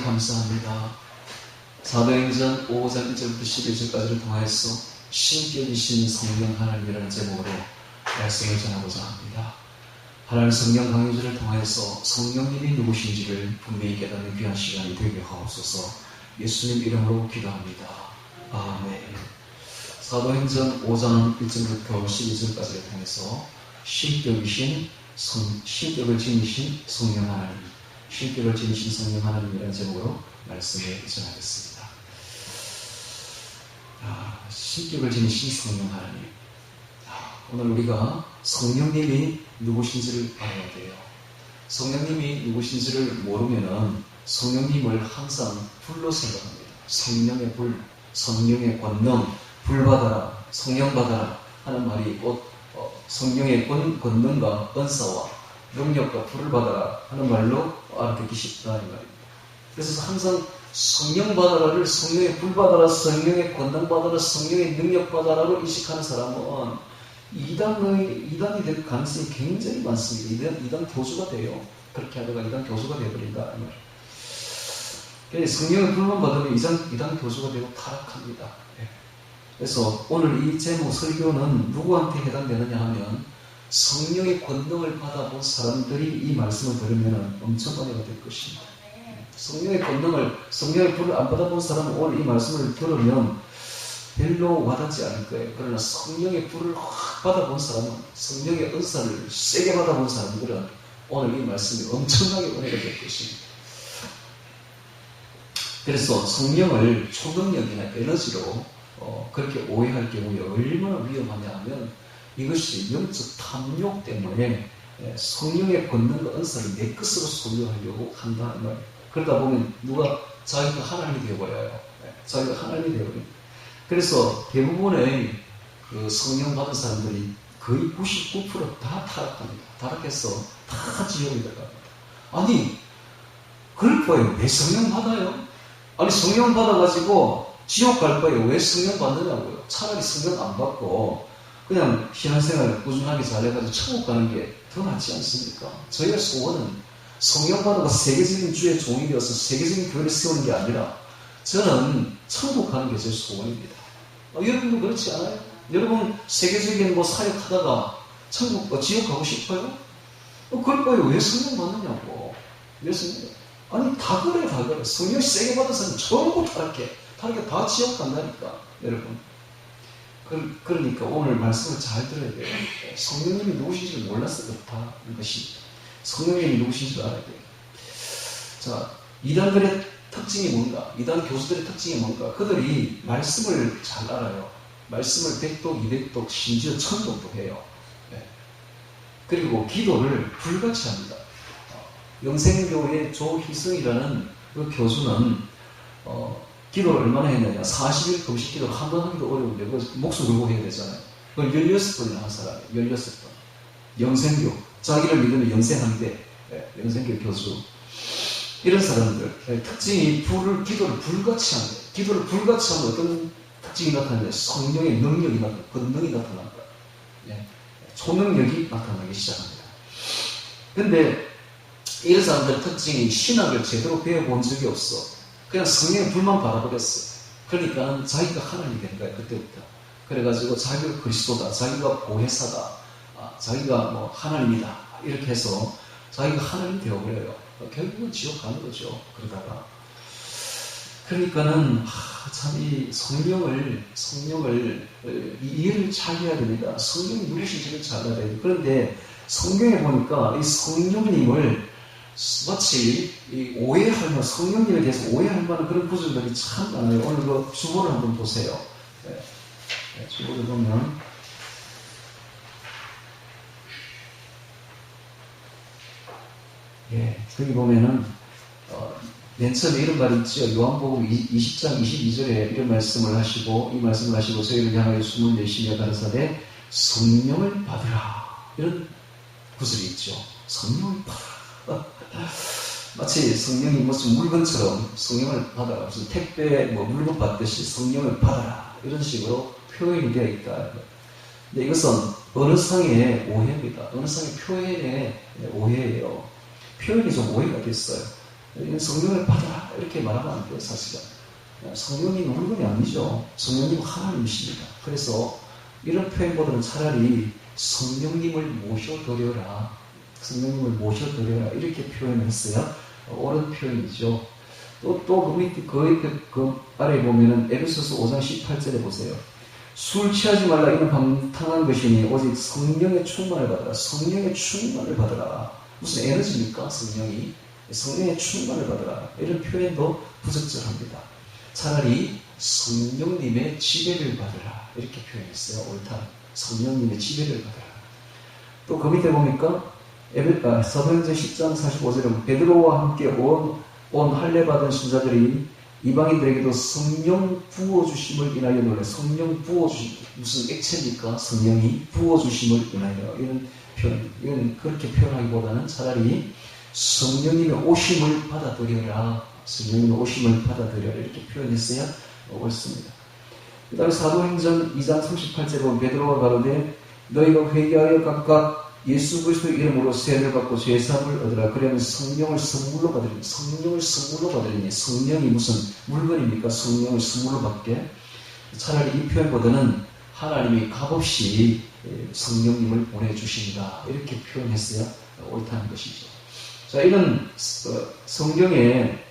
감사합니다. 사도행전 5장 1절부터 11절까지를 통하여서 신격이신 성령 하나님이라는 제목으로 말씀을 전하고자 합니다. 하나님 성령 강요주를 통하여서 성령님이 누구신지를 분명히 깨닫는 귀한 시간이 되게 하옵소서. 예수님 이름으로 기도합니다. 아멘. 사도행전 5장 1절부터 12절까지를 통해서 신격을 지니신 성령 하나님, 신격을 지니신 성령 하나님이라는 제목으로 말씀을 전하겠습니다. 신격을 지니신 성령 하나님. 오늘 우리가 성령님이 누구신지를 알아야 돼요. 성령님이 누구신지를 모르면은 성령님을 항상 불로 생각합니다. 성령의 불, 성령의 권능, 불 받아라, 성령 받아라 하는 말이 곧 성령의 권능과 은사와 능력과 불을 받아라 하는 말로 알아듣기 쉽다 이 말입니다. 그래서 항상 성령 받아라를 성령의 불 받아라, 성령의 권능 받아라, 성령의 능력 받아라로 인식하는 사람은 이단이 될 가능성이 굉장히 많습니다. 이단 교수가 돼요. 그렇게 하다가 이단 교수가 되어버린다 이 말이에요. 성령의 불만 받으면 이단 교수가 되고 타락합니다. 그래서 오늘 이 제목 설교는 누구한테 해당되느냐 하면 성령의 권능을 받아본 사람들이 이 말씀을 들으면 엄청 은혜가 될 것입니다. 성령의 권능을, 성령의 불을 안 받아본 사람은 오늘 이 말씀을 들으면 별로 와닿지 않을 거예요. 그러나 성령의 불을 확 받아본 사람은, 성령의 은사를 세게 받아본 사람들은 오늘 이 말씀이 엄청나게 은혜가 될 것입니다. 그래서 성령을 초능력이나 에너지로 그렇게 오해할 경우에 얼마나 위험하냐 하면 이것이 영적 탐욕 때문에 성령의 권능과 은사를 내 것으로 소유하려고 한다는 말이에요. 그러다 보면 누가 자기가 하나님이 되어버려요. 자기가 하나님이 되어버립니다. 그래서 대부분의 그 성령 받은 사람들이 거의 99% 다 타락합니다. 타락해서 다 지옥에 들어갑니다. 아니, 그럴 거예요. 왜 성령 받아요? 아니, 성령 받아가지고 지옥 갈 거예요. 왜 성령 받느냐고요? 차라리 성령 안 받고 그냥 신앙생활을 꾸준하게 잘해가지고 천국 가는 게 더 낫지 않습니까? 저희의 소원은 성령 받아가 세계적인 주의 종이 되어서 세계적인 교회를 세우는 게 아니라 저는 천국 가는 게 제 소원입니다. 여러분도 그렇지 않아요? 여러분 세계적인 사역하다가 지옥 가고 싶어요? 그럴 거예요. 왜 성령 받느냐고. 왜 성령? 아니 다 그래. 성령 세게 받은 사람 전부 타락해. 다 지옥 간다니까 여러분. 그러니까 오늘 말씀을 잘 들어야 돼요. 성령님이 누구신지를 몰라서 그렇다는 것이 성령님이 누구신지를 알아야 돼요. 자, 이단들의 특징이 뭔가? 이단 교수들의 특징이 뭔가? 그들이 말씀을 잘 알아요. 말씀을 100독, 200독, 심지어 1000독도 해요. 그리고 기도를 불같이 합니다. 영생교회의 조희승이라는 그 교수는 기도를 얼마나 했느냐. 40일 금식 기도를 한 번 하기도 어려운데 목숨 걸고 해야 되잖아요. 그걸 16번이나 한 사람이에요. 16번. 영생교. 자기를 믿으면 영생한대. 영생교 교수. 이런 사람들 특징이 기도를 불같이 합니다. 기도를 불같이 하면 어떤 특징이 나타나냐. 성령의 능력이 나타나요. 권능이 나타납니다. 초능력이 나타나기 시작합니다. 근데 이런 사람들의 특징이 신학을 제대로 배워본 적이 없어. 그냥 성령의 불만 바라보겠어. 그러니까 자기가 하나님이 된 거야, 그때부터. 그래가지고 자기가 그리스도다, 자기가 보혜사다, 자기가 하나님이다, 이렇게 해서 자기가 하나님이 되어버려요. 결국은 지옥 가는 거죠, 그러다가. 그러니까는, 참, 이 성령을 이해를 잘 해야 됩니다. 성령이 누구신지를 잘 알아야 돼요. 그런데 성경에 보니까 이 성령님을 마치 성령님에 대해서 오해할 만한 그런 구절들이 참 많아요. 오늘 그 주보를 한번 보세요. 주보를 보면, 거기 보면은, 맨 처음에 이런 말이 있죠. 요한복음 20장 22절에 이런 말씀을 하시고, 저희를 향하여 숨을 내쉬며 가라사대 성령을 받으라. 이런 구절이 있죠. 성령을 받으라. 마치 성령이 무슨 물건처럼 성령을 받아라. 무슨 택배 물건 받듯이 성령을 받아라. 이런 식으로 표현이 되어 있다. 근데 이것은 언어상의 오해입니다. 언어상의 표현의 오해예요. 표현이 좀 오해가 됐어요. 성령을 받아라. 이렇게 말하면 안 돼요, 사실은. 성령님 물건이 아니죠. 성령님 하나님이십니다. 그래서 이런 표현보다는 차라리 성령님을 모셔드려라. 성령님을 모셔드려라. 이렇게 표현을 했어야 옳은 표현이죠. 또 그 아래에 보면은 에베소서 5장 18절에 보세요. 술 취하지 말라. 이는 방탕한 것이니 오직 성령의 충만을 받으라. 성령의 충만을 받으라. 무슨 에너지입니까? 성령의 충만을 받으라. 이런 표현도 부적절합니다. 차라리 성령님의 지배를 받으라. 이렇게 표현했어요. 옳다. 성령님의 지배를 받으라. 또 그 밑에 보니까 사도행전 10장 45절에 보면 베드로와 함께 온 할례 받은 신자들이 이방인들에게도 성령 부어주심을 인하여 놀래. 성령 부어주심, 무슨 액체입니까? 성령이 부어주심을 인하여. 이런 표현, 이건 그렇게 표현하기보다는 차라리 성령님의 오심을 받아들여라. 성령님의 오심을 받아들여라. 이렇게 표현했어야 옳습니다. 그 다음에 사도행전 2장 38절에 보면 베드로가 가로되 너희가 회개하여 각각 예수 그리스도의 이름으로 세례를 받고 죄사함을 얻으라. 그러면 성령을 선물로 받으리니. 성령을 선물로 받으리니. 성령이 무슨 물건입니까? 성령을 선물로 받게. 차라리 이 표현보다는 하나님이 값없이 성령님을 보내주신다. 이렇게 표현했어야 옳다는 것이죠. 자, 이런 성경에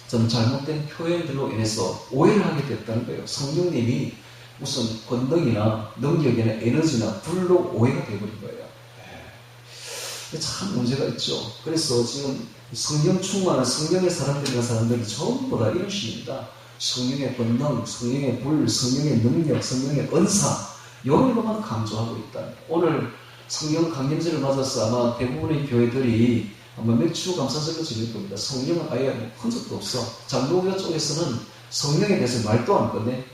좀 잘못된 표현들로 인해서 오해를 하게 됐다는 거예요. 성령님이 무슨 권능이나 능력이나 에너지나 불로 오해가 되어버린 거예요. 참 문제가 있죠. 그래서 지금 성령 충만한 성령의 사람들이 전부 다 이런 식입니다. 성령의 권능, 성령의 불, 성령의 능력, 성령의 은사, 이런 것만 강조하고 있다. 오늘 성령 강림절을 맞아서 아마 대부분의 교회들이 아마 몇 주 감사절로 지낼 겁니다. 성령은 아예 한 적도 없어. 장로교 쪽에서는 성령에 대해서 말도 안 꺼내.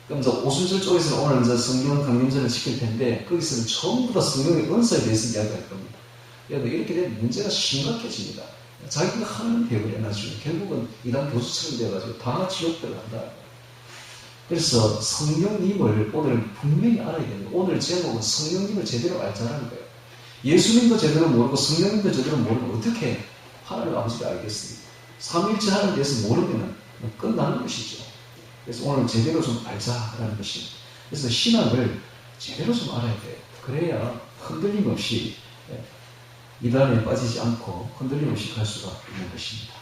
그럼 이제 오순절 쪽에서는 오늘 이제 성령 강림절을 지킬 텐데 거기서는 전부 다 성령의 은사에 대해서 이야기할 겁니다. 이렇게 되면 문제가 심각해집니다. 자기가 하나님 되어버려 나중에 결국은 이단 교수처럼 되어가지고 다 지옥대로 간다. 그래서 성령님을 오늘 분명히 알아야 됩니다. 오늘 제목은 성령님을 제대로 알자라는 거예요. 예수님도 제대로 모르고 성령님도 제대로 모르면 어떻게 하나님 아버지를 알겠습니까? 삼위일체 하나님에 대해서 모르면 끝나는 것이죠. 그래서 오늘 제대로 좀 알자라는 것입니다. 그래서 신학을 제대로 좀 알아야 돼요. 그래야 흔들림 없이 이단에 빠지지 않고 흔들림 없이 갈 수가 있는 것입니다.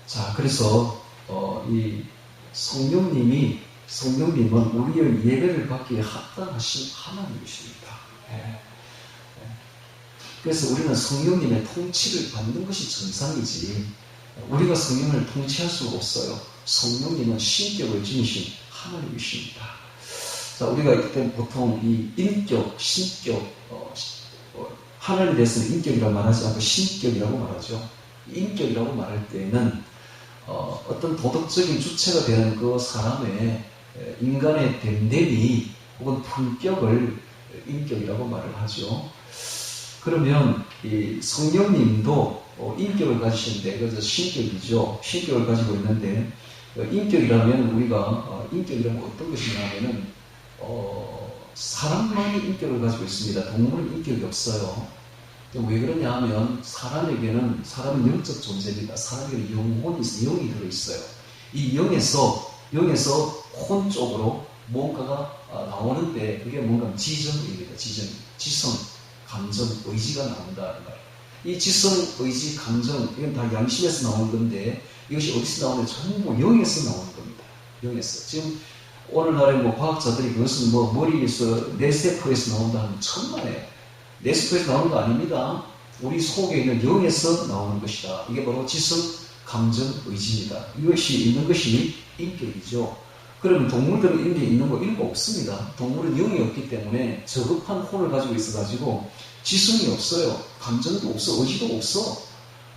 자, 그래서 이 성령님은 우리의 예배를 받기에 합당하신 하나님이십니다. 그래서 우리는 성령님의 통치를 받는 것이 정상이지 우리가 성령을 통치할 수가 없어요. 성령님은 신격을 지니신 하나님이십니다. 자, 우리가 이때 보통 이 인격, 신격, 하나님에 대해서는 인격이라고 말하지 않고 신격이라고 말하죠. 인격이라고 말할 때에는 어떤 도덕적인 주체가 되는 그 사람의 인간의 됨됨이 혹은 품격을 인격이라고 말을 하죠. 그러면 이 성령님도 인격을 가지시는데 그래서 신격이죠. 신격을 가지고 있는데 인격이라면 우리가 인격이라면 어떤 것이냐면은 사람만이 인격을 가지고 있습니다. 동물은 인격이 없어요. 왜 그러냐 하면 사람은 영적 존재입니다. 사람에게는 영혼이 있어요. 영이 들어있어요. 이 영에서 혼 쪽으로 뭔가가 나오는데 그게 뭔가 지정입니다. 지성, 감정, 의지가 나온다. 이 지성, 의지, 감정 이건 다 양심에서 나오는 건데 이것이 어디서 나오는데 전부 영에서 나오는 겁니다. 영에서. 지금 오늘날의 과학자들이 그것은 머리에서 뇌세포에서 나온다 하면 천만에요. 뇌세포에서 나오는 거 아닙니다. 우리 속에 있는 영에서 나오는 것이다. 이게 바로 지성, 감정, 의지입니다. 이것이 있는 것이 인격이죠. 그러면 동물들은 인격이 있는 거 이런 거 없습니다. 동물은 영이 없기 때문에 저급한 혼을 가지고 있어가지고 지성이 없어요. 감정도 없어. 의지도 없어.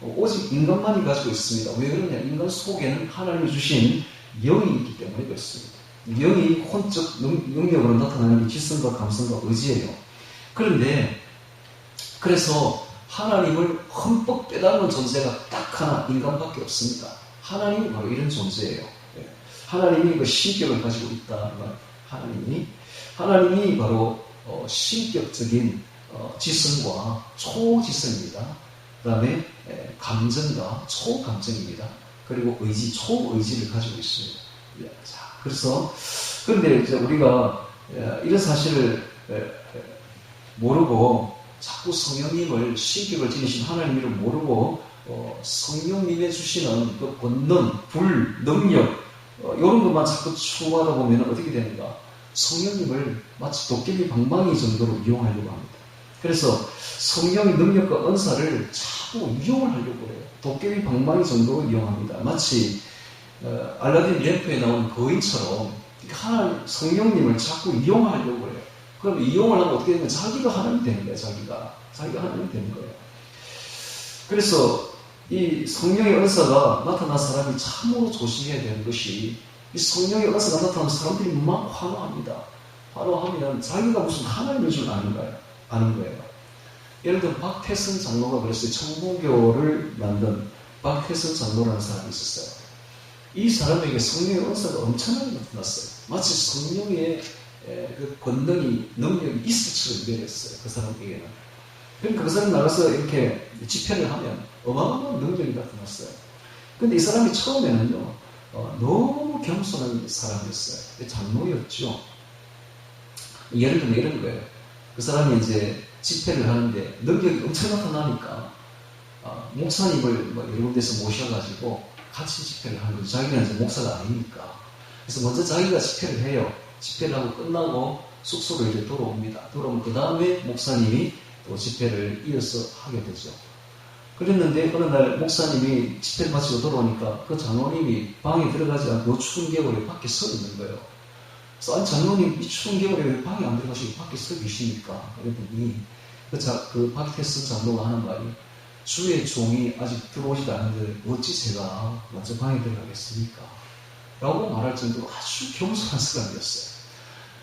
오직 인간만이 가지고 있습니다. 왜 그러냐? 인간 속에는 하나님이 주신 영이 있기 때문에 그렇습니다. 영이 혼적 능력으로 나타나는 게 지성과 감성과 의지예요. 그래서 하나님을 흠뻑 빼닮은 존재가 딱 하나 인간밖에 없습니다. 하나님이 바로 이런 존재예요. 하나님이 그 신격을 가지고 있다. 하나님이 바로 신격적인 지성과 초지성입니다. 그 다음에 감정과 초감정입니다. 그리고 의지, 초의지를 가지고 있습니다. 자, 그래서 그런데 이제 우리가 이런 사실을 모르고 자꾸 성령님을 신격을 지니신 하나님을 모르고 성령님의 주시는 그 본능, 불, 능력 이런 것만 자꾸 추구하다 보면 어떻게 되는가? 성령님을 마치 도깨비 방망이 정도로 이용하려고 합니다. 그래서 성령의 능력과 은사를 자꾸 이용을 하려고 해요. 도깨비 방망이 정도로 이용합니다. 마치 알라딘 램프에 나온 거인처럼 하나님, 성령님을 자꾸 이용하려고 해요. 그럼 이용을 하면 어떻게 되면 자기가 하나님이 되는 거예요. 자기가 하나님이 되는 거예요. 그래서 이 성령의 은사가 나타난 사람이 참으로 조심해야 되는 것이 이 성령의 은사가 나타나는 사람들이 막 환호합니다. 환호하면 자기가 무슨 하나님인 줄 아는 거예요. 예를 들어 박태선 장로가 그랬어요. 천부교를 만든 박태선 장로라는 사람이 있었어요. 이 사람에게 성령의 은사가 엄청나게 나타났어요. 마치 성령의 그 권능이, 능력이 이슬처럼 내렸어요. 그 사람에게는. 그러니까 그 사람이 나가서 이렇게 집회를 하면 어마어마한 능력이 나타났어요. 근데 이 사람이 처음에는요, 너무 겸손한 사람이었어요. 장로였죠. 예를 들면 이런 거예요. 그 사람이 이제 집회를 하는데 능력이 엄청 나타나니까 목사님을 여러 군데서 모셔가지고 같이 집회를 하는 거죠. 자기는 이제 목사가 아니니까. 그래서 먼저 자기가 집회를 해요. 집회를 하고 끝나고 숙소로 이제 돌아옵니다. 돌아오면 그 다음에 목사님이 또 집회를 이어서 하게 되죠. 그랬는데 어느 날 목사님이 집회를 마치고 돌아오니까 그 장로님이 방에 들어가지 않고 추운 겨울에 밖에 서 있는 거예요. 그래서 아니 장로님 이 추운 겨울에 왜 방에 안 들어가시고 밖에 서 계십니까? 그랬더니 그 박태선 장로가 하는 말이 주의 종이 아직 들어오지도 않는데 어찌 제가 먼저 방에 들어가겠습니까? 라고 말할 정도로 아주 겸손한 사람이었어요.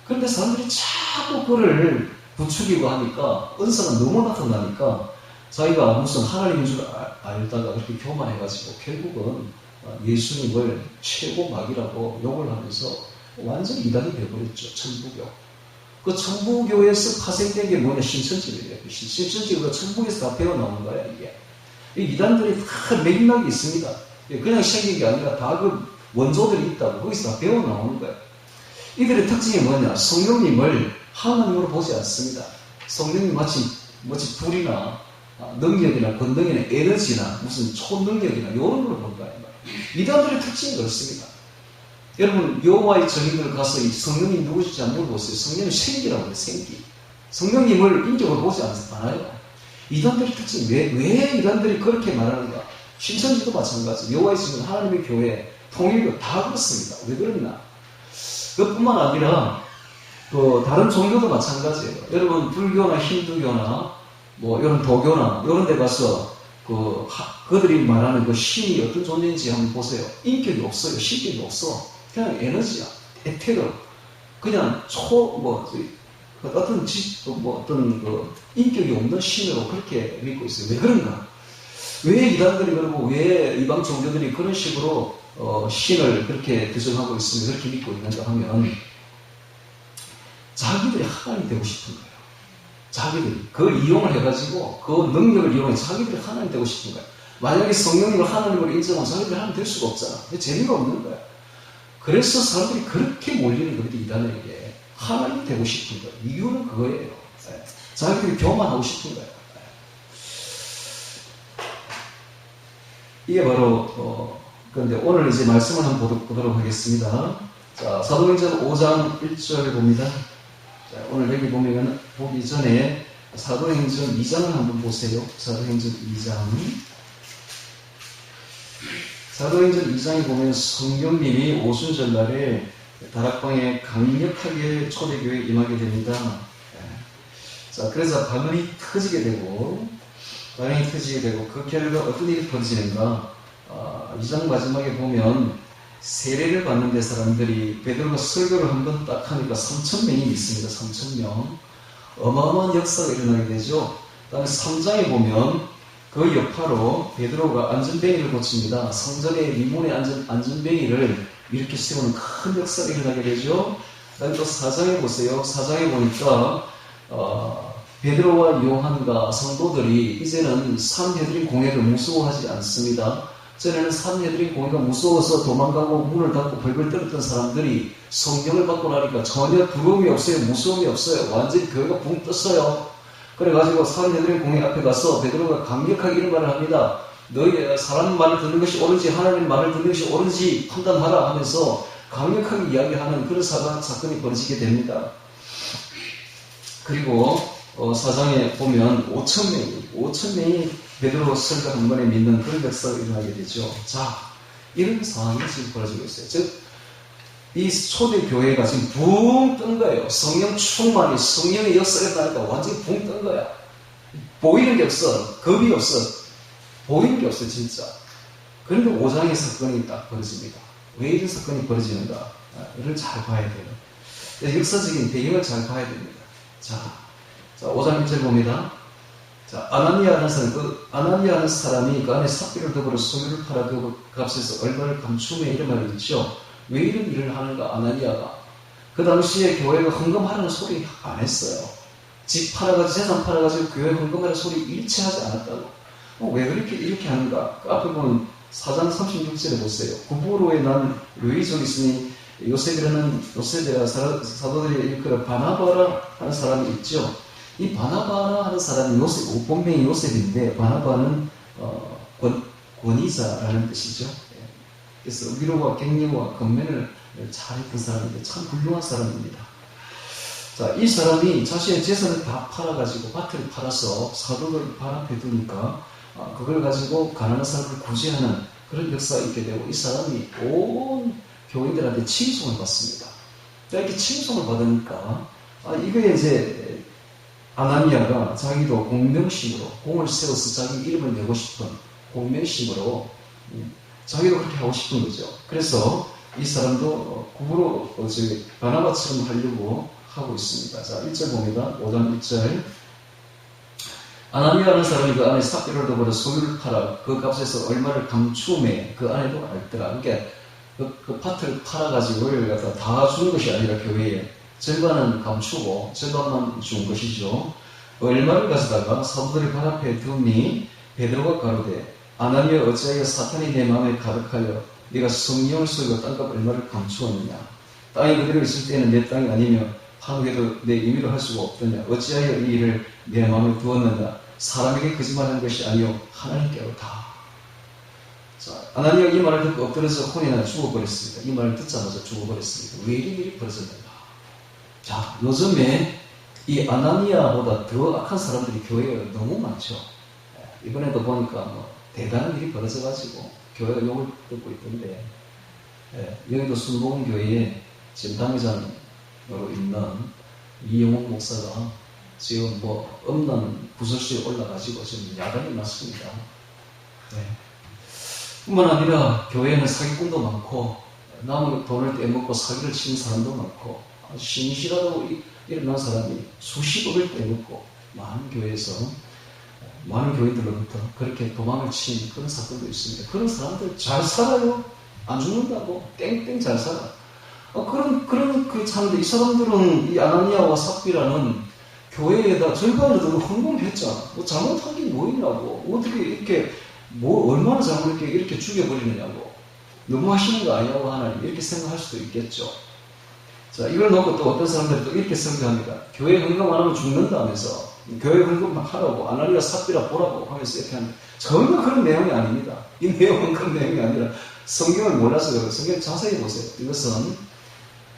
그런데 사람들이 자꾸 그를 부추기고 하니까 은사가 너무 나타나니까 자기가 무슨 하나님인 줄 알다가 그렇게 교만해가지고 결국은 예수님을 최고막이라고 욕을 하면서 완전히 이단이 되어버렸죠. 천부교. 그 천부교에서 파생된 게 뭐냐? 신천지교예요. 신천지교가 천부에서 다 배워나온 거야, 이게. 이 이단들이 다 맥락이 있습니다. 그냥 생긴 게 아니라 다 그 원조들이 있다고 거기서 다 배워나오는 거예요. 이들의 특징이 뭐냐? 성령님을 하나님으로 보지 않습니다. 성령님 마치 불이나 능력이나 권능이나 에너지나 무슨 초능력이나 이런 걸 본 거예요. 이단들의 특징이 그렇습니다. 여러분 여호와의 증인들 가서 이 성령님 누구신지 안 물어보세요. 성령님 생기라고 해요. 생기. 성령님을 인격으로 보지 않아요. 이단들의 특징이 왜 이단들이 그렇게 말하는가? 신천지도 마찬가지. 여호와의 증인 하나님의 교회 통일교 다 그렇습니다. 왜 그러냐? 그뿐만 아니라 다른 종교도 마찬가지예요. 여러분 불교나 힌두교나 뭐 이런 도교나 이런 데 가서 그들이 말하는 그 신이 어떤 존재인지 한번 보세요. 인격이 없어요. 신격이 없어. 그냥 에너지야. 에테르. 그냥 어떤 인격이 없는 신으로 그렇게 믿고 있어요. 왜 그런가? 왜 이단들이 그러고 왜 이방 종교들이 그런 식으로 신을 그렇게 규정하고 있으면 그렇게 믿고 있는가 하면 자기들이 하나님이 되고 싶은 거예요. 자기들이 그 이용을 해가지고 그 능력을 이용해 자기들이 하나님이 되고 싶은 거예요. 만약에 성령님을 하나님으로 인정하면 자기들이 하나님 될 수가 없잖아. 재미가 없는 거야. 그래서 사람들이 그렇게 몰리는 거예요. 이단에게 하나님이 되고 싶은 거예요. 이유는 그거예요. 자기들이 교만하고 싶은 거예요. 이게 바로 그런데 오늘 이제 말씀을 한번 보도록 하겠습니다. 자, 사도행전 5장 1절 봅니다. 자, 오늘 여기 보면 보기 전에 사도행전 2장을 한번 보세요. 사도행전 2장. 사도행전 2장에 보면 성령님이 오순절날에 다락방에 강력하게 초대교회에 임하게 됩니다. 자, 그래서 반응이 터지게 되고 그 결과 어떤 일이 벌어지는가? 2장 마지막에 보면 세례를 받는데 사람들이 베드로가 설교를 한번 딱 하니까 3,000명이 있습니다. 3,000명. 어마어마한 역사가 일어나게 되죠. 그 다음에 3장에 보면 그 여파로 베드로가 안전뱅이를 고칩니다. 성전의 미문의 안전뱅이를 이렇게 세우는 큰 역사가 일어나게 되죠. 그 다음에 또 4장에 보세요. 4장에 보니까 베드로와 요한과 성도들이 이제는 산헤드린 공회를 무서워하지 않습니다. 전에는 산헤드린 공회가 무서워서 도망가고 문을 닫고 벌벌 떨었던 사람들이 성령을 받고 나니까 전혀 두려움이 없어요. 무서움이 없어요. 완전히 교회가 붕 떴어요. 그래가지고 산헤드린 공회 앞에 가서 베드로가 강력하게 이런 말을 합니다. 너희 사람 말을 듣는 것이 옳은지 하나님 말을 듣는 것이 옳은지 판단하라 하면서 강력하게 이야기하는 그런 사건이 벌어지게 됩니다. 그리고 사장에 보면 5,000명이 베드로 설교 한 번에 믿는 그런 역사가 일어나게 되죠. 자, 이런 상황이 지금 벌어지고 있어요. 즉, 이 초대교회가 지금 붕 뜬 거예요. 성령 충만이, 성령의 역사가 나니까 완전히 붕 뜬 거야. 보이는 게 없어. 겁이 없어. 보이는 게 없어, 진짜. 그런데 5장의 사건이 딱 벌어집니다. 왜 이런 사건이 벌어지는가? 이를 잘 봐야 돼요. 역사적인 배경을 잘 봐야 됩니다. 자, 5장 1절 봅니다. 자, 아나니아라는 사람이 그 안에 삽비를 더불어 소유를 팔아 그 값에서 얼마를 감추며 이런 말을 있죠. 왜 이런 일을 하는가, 아나니아가? 그 당시에 교회가 헌금하라는 소리 안 했어요. 집 팔아가지고, 재산 팔아가지고 교회 헌금하라는 소리 일체하지 않았다고. 왜 이렇게 하는가? 그 앞에 보면 4장 36절에 보세요. 구부로에 난 류이족이 있으니 요셉이라는 사도들이 일컬어 바나바라 하는 사람이 있죠. 이 바나바라 하는 사람이 요셉, 본명이 요셉인데 바나바는 권위자라는 뜻이죠. 그래서 위로와 격려와 건면을 잘했던 사람인데 참 훌륭한 사람입니다. 자, 이 사람이 자신의 재산을 다 팔아가지고 밭을 팔아서 사도들 발 앞에 두니까 그걸 가지고 가난한 사람을 구제하는 그런 역사가 있게 되고 이 사람이 온 교인들한테 칭송을 받습니다. 이렇게 칭송을 받으니까 이거에 이제 아나니아가 자기도 공명심으로 공을 세워서 자기 이름을 내고 싶은 공명심으로 자기도 그렇게 하고 싶은 거죠. 그래서 이 사람도 구부로 바나바처럼 하려고 하고 있습니다. 자, 1절 봅니다. 5장 1절. 아나니아라는 사람이 그 안에 삽비를 더불어 소유를 팔아 그 값에서 얼마를 감추매 그 안에도 알더라. 그러니까 그 밭을 팔아가지고 그걸 갖다 다 주는 것이 아니라 교회에 절반은 감추고 절반만 준 것이죠. 얼마를 가져다가 사도들의 발 앞에 두니 베드로가 가로되 아나니아 어찌하여 사탄이 내 마음에 가득하여 네가 성령을 쏘고 땅값 얼마를 감추었느냐. 땅이 그대로 있을 때는 내 땅이 아니며 하루에도 내 임의로 할 수가 없더냐. 어찌하여 이 일을 내 마음에 두었느냐. 사람에게 거짓말하는 것이 아니요 하나님께로다. 자, 아나니아가 이 말을 듣고 엎드려서 혼이 나 죽어버렸습니다. 이 말을 듣자마자 죽어버렸습니다. 왜 이런 일이 벌어졌는가? 자, 요즘에 이 아나니아보다 더 악한 사람들이 교회에 너무 많죠. 이번에도 보니까 대단한 일이 벌어져가지고 교회가 욕을 듣고 있던데, 여기도 순복음교회에 지금 당회장으로 있는 이영훈 목사가 지금 없는 부설수에 올라가지고 지금 야단이 났습니다. 뿐만 아니라 교회에는 사기꾼도 많고 남의 돈을 떼먹고 사기를 치는 사람도 많고 신실하다고 일어난 사람이 수십억을 떼먹고 많은 교회에서 많은 교인들로부터 그렇게 도망을 친 그런 사건도 있습니다. 그런 사람들 잘 살아요. 안 죽는다고 땡땡 잘 살아. 그런 그 참인데 이 사람들은 이 아나니아와 삽비라는 교회에다 절반이라도 헌금했잖아. 잘못한 게 뭐 있냐고. 어떻게 이렇게 얼마나 잘못 이렇게 죽여버리느냐고. 너무 하시는 거 아니냐고 하나님 이렇게 생각할 수도 있겠죠. 자, 이걸 놓고 또 어떤 사람들이 또 이렇게 생각합니다. 교회 헌금 안 하면 죽는다면서 교회 헌금 하라고 아나니아 삽비라 보라고 하면서 이렇게 하는데 전혀 그런 내용이 아닙니다. 이 내용은 그런 내용이 아니라 성경을 몰라서 그래요. 성경 자세히 보세요. 이것은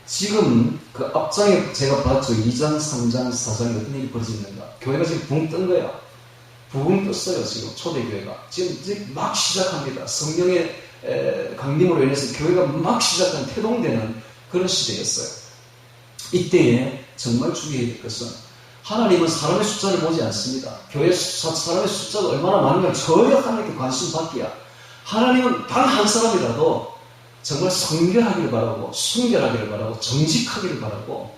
지금 그 앞장에 제가 봤죠. 2장, 3장, 4장에 어떤 일이 벌어지는가. 교회가 지금 붕 뜬 거야. 붕 떴어요. 지금 초대교회가. 지금 막 시작합니다. 성령의 강림으로 인해서 교회가 막 시작한 태동되는 그런 시대였어요. 이때에 정말 주의해야 될 것은 하나님은 사람의 숫자를 보지 않습니다. 교회 사람의 숫자가 얼마나 많으면 전혀 하나님께 관심 받기야. 하나님은 단 한 사람이라도 정말 성결하기를 바라고 순결하기를 바라고 정직하기를 바라고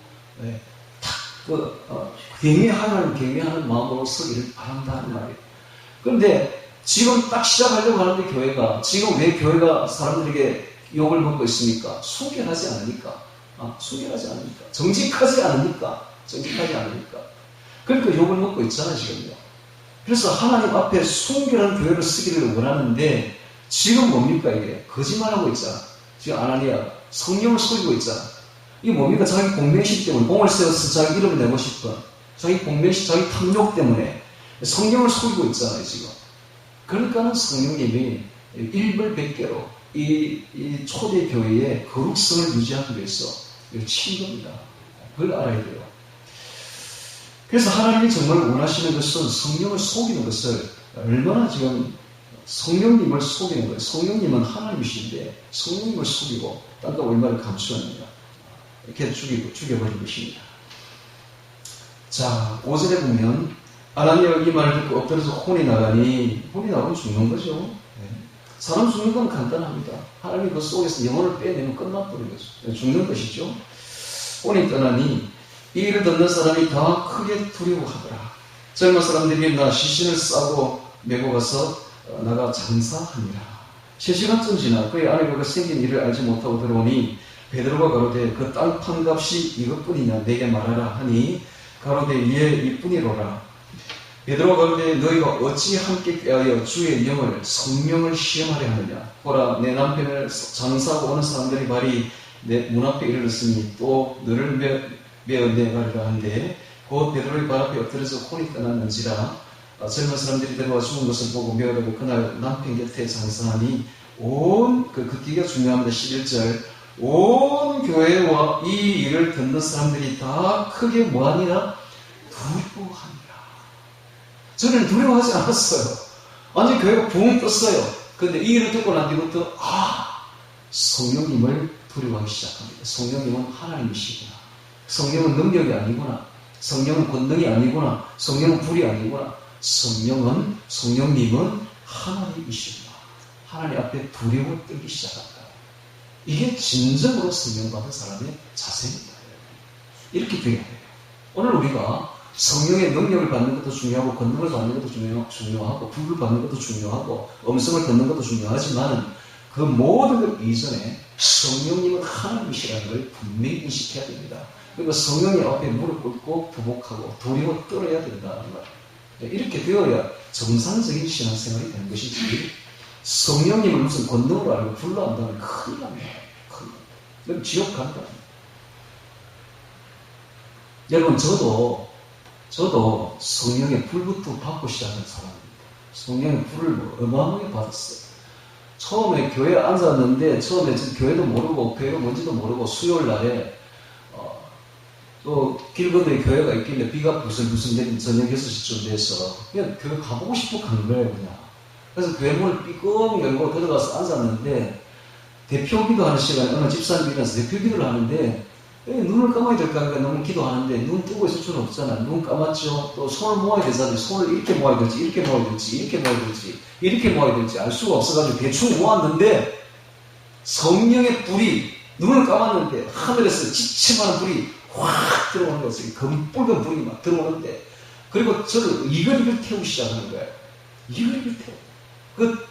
경외하는 마음으로 서기를 바란다 하는 말이에요. 그런데 지금 딱 시작하려고 하는데 교회가 지금 왜 교회가 사람들에게 욕을 먹고 있습니까? 순결하지 않으니까. 정직하지 않으니까. 그러니까 욕을 먹고 있잖아요, 지금요. 그래서 하나님 앞에 순결한 교회를 쓰기를 원하는데 지금 뭡니까 이게? 거짓말하고 있잖아. 지금 아나니아 성령을 속이고 있잖아. 이게 뭡니까? 자기 공명심 때문에 공을 세워서 자기 이름을 내고 싶은 자기 공명심, 자기 탐욕 때문에 성령을 속이고 있잖아요, 지금. 그러니까는 성령님이 일벌백계로 이 초대 교회의 거룩성을 유지하기 위해서 이걸 친 겁니다. 그걸 알아야 돼요. 그래서 하나님이 정말 원하시는 것은 성령을 속이는 것을 얼마나 지금 성령님을 속이는 거예요. 성령님은 하나님이신데 성령님을 속이고 땅과 얼마를 감추었느냐. 이렇게 죽여버린 것입니다. 자, 5절에 보면 아나니아가 이 말을 듣고 엎드려서 혼이 나가니 혼이 나가면 죽는 거죠. 네. 사람 죽는 건 간단합니다. 하나님이 그 속에서 영혼을 빼내면 끝나버린 거죠. 죽는 것이죠. 혼이 떠나니 이 일을 듣는 사람이 다 크게 두려워하더라. 젊은 사람들이 나 시신을 싸고 메고 가서 나가 장사하니라. 3시간쯤 지나 그의 아내가 생긴 일을 알지 못하고 들어오니 베드로가 가로되 그 땅 판값이 이것뿐이냐 내게 말하라 하니 가로되 예 이뿐이로라. 베드로가 가로되 너희가 어찌 함께 꾀하여 주의 영을 성령을 시험하려 하느냐. 보라 내 남편을 장사하고 오는 사람들이 말이 내 문 앞에 이르렀으니 또 너를 매어 내가리라 한데 곧 베드로의 발 앞에 엎드려서 혼이 떠났는지라. 젊은 사람들이 데려와 죽은 것을 보고 메어되고 그날 남편 곁에 장사하니 그 뒤가 중요합니다. 11절 온 교회와 이 일을 듣는 사람들이 다 크게 뭐하니라? 두려워하니라. 저는 두려워하지 않았어요. 완전 교회가 붕 떴어요. 그런데 이 일을 듣고 난 뒤부터 성령님을 두려워하기 시작합니다. 성령님은 하나님이시구나. 성령은 능력이 아니구나. 성령은 권능이 아니구나. 성령은 불이 아니구나. 성령님은 하나님이시구나. 하나님 앞에 두려워 떨기 시작한다. 이게 진정으로 성령 받은 사람의 자세입니다. 이렇게 되어야 돼요. 오늘 우리가 성령의 능력을 받는 것도 중요하고 권능을 받는 것도 중요하고 불을 받는 것도 중요하고 음성을 듣는 것도 중요하지만 그 모든 것 이전에 성령님은 하나님이시라는 걸 분명히 인식해야 됩니다. 그리고 성령님 앞에 무릎 꿇고 부복하고 두려워 떨어야 된다는 거예요. 이렇게 되어야 정상적인 신앙생활이 되는 것이지 성령님을 무슨 권능으로 알고 불러 안다면 큰일 납니다. 그럼 지옥 간다. 여러분 저도 성령의 불부터 받고 시작한 사람입니다. 성령의 불을 어마어마하게 받았어요. 처음에 교회에 앉았는데 처음에 교회도 모르고 교회가 뭔지도 모르고 수요일 날에 또 길 건너에 교회가 있길래 비가 부슬부슬 내린 저녁 6시쯤 돼서 그냥 교회 가보고 싶어 간 거예요. 그냥. 그래서 교회 문을 삐끔 열고 들어가서 앉았는데 대표기도 하는 시간에 어느 집사님이 일어나서 대표기도를 하는데 눈을 감아야 될까 하니까 너무 기도하는데 눈 뜨고 있을 수는 없잖아. 눈 감았죠. 또 손을 모아야 되잖아요. 손을 이렇게 모아야 될지 이렇게 모아야 될지 이렇게 모아야 될지 이렇게 모아야 될지 알 수가 없어가지고 대충 모았는데 성령의 불이 눈을 감았는데 하늘에서 지체만한 불이 확 들어오는 거지. 검붉은 불이 막 들어오는데 그리고 저를 이글이글 태우기 시작하는 거예요. 이글이글 태워. 그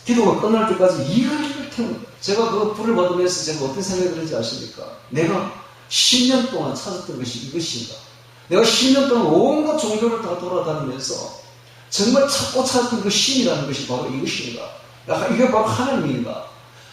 기도가 끝날 때까지 이글이글 태우는 거예요. 제가 그 불을 받으면서 제가 어떤 생각이 드는지 아십니까? 내가 10년 동안 찾았던 것이 이것인가? 내가 10년 동안 온갖 종교를 다 돌아다니면서 정말 찾고 찾았던 그 신이라는 것이 바로 이것인가? 이게 바로 하나님인가?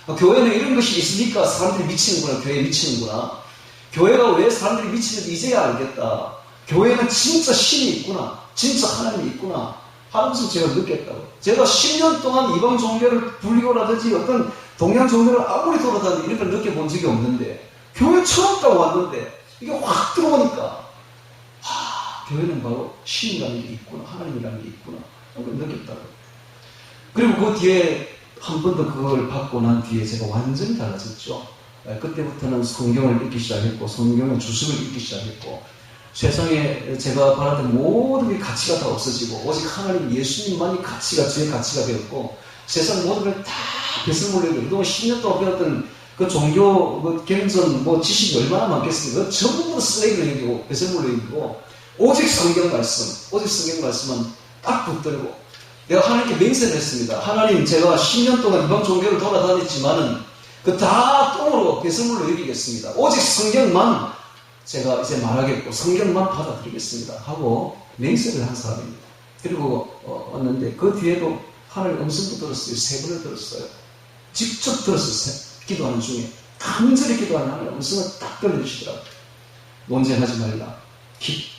교회는 이런 것이 있으니까 사람들이 미치는구나. 교회에 미치는구나. 교회가 왜 사람들이 미치는지 이제야 알겠다. 교회는 진짜 신이 있구나. 진짜 하나님이 있구나. 하는 것을 제가 느꼈다고. 제가 10년 동안 이방 종교를 불교라든지 어떤 동양 종교를 아무리 돌아다니고 이런 걸 느껴본 적이 없는데 교회 처음 딱 왔는데 이게 확 들어오니까 교회는 바로 신이라는 게 있구나. 하나님이라는 게 있구나. 그걸 느꼈다고. 그리고 그 뒤에 한 번 더 그걸 받고 난 뒤에 제가 완전히 달라졌죠. 그때부터는 성경을 읽기 시작했고 성경의 주석을 읽기 시작했고 세상에 제가 바라던 모든 게 가치가 다 없어지고 오직 하나님 예수님만이 저의 가치가 되었고 세상 모든 걸 다 배설물로 그동안 10년 동안 배웠던 그 종교 경전 지식이 얼마나 많겠습니까? 전부 쓰레기로 여기고 배설물로 여기고 오직 성경 말씀은 딱 붙들고 내가 하나님께 맹세를 했습니다. 하나님 제가 10년 동안 이방 종교를 돌아다녔지만은 그 다 똥으로 배설물로 여기겠습니다. 오직 성경만 제가 이제 말하겠고 성경만 받아들이겠습니다 하고 맹세를 한 사람입니다. 그리고 왔는데 그 뒤에도 하나님 음성도 들었어요. 3번을 들었어요. 직접 들었어요. 기도하는 중에 간절히 기도하는 하나님 음성을 딱 들려주시더라고요. 논쟁하지 말라.